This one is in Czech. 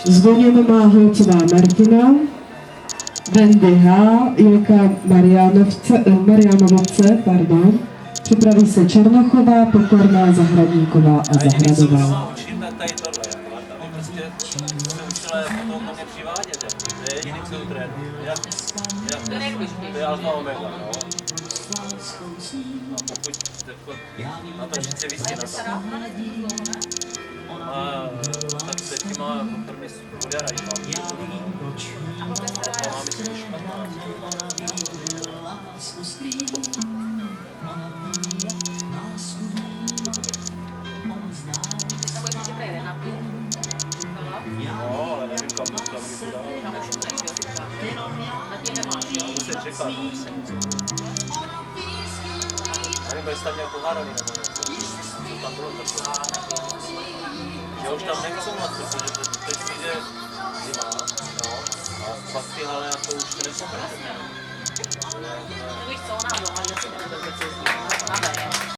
Zvoněn má Holcová Martina, Wendy H., Jilka Marianovice, připraví se Černochová, Pokorná, Zahradníková a Zahradová. To je alfa omega, no. A pokud na to vždycky vysí na to. Tak se těma pokrmy poděrají. A máme si to špatná. No, ale nevím, kam bych to dal. Musím čekat. A nebo jestli tam nějakou hárový nebo něco. Co tam bylo takové. Já už tam nechci moc, protože teď přijde zima, no. A pak ty hale na to už to nepokračuje. Víš co, ona doma, že si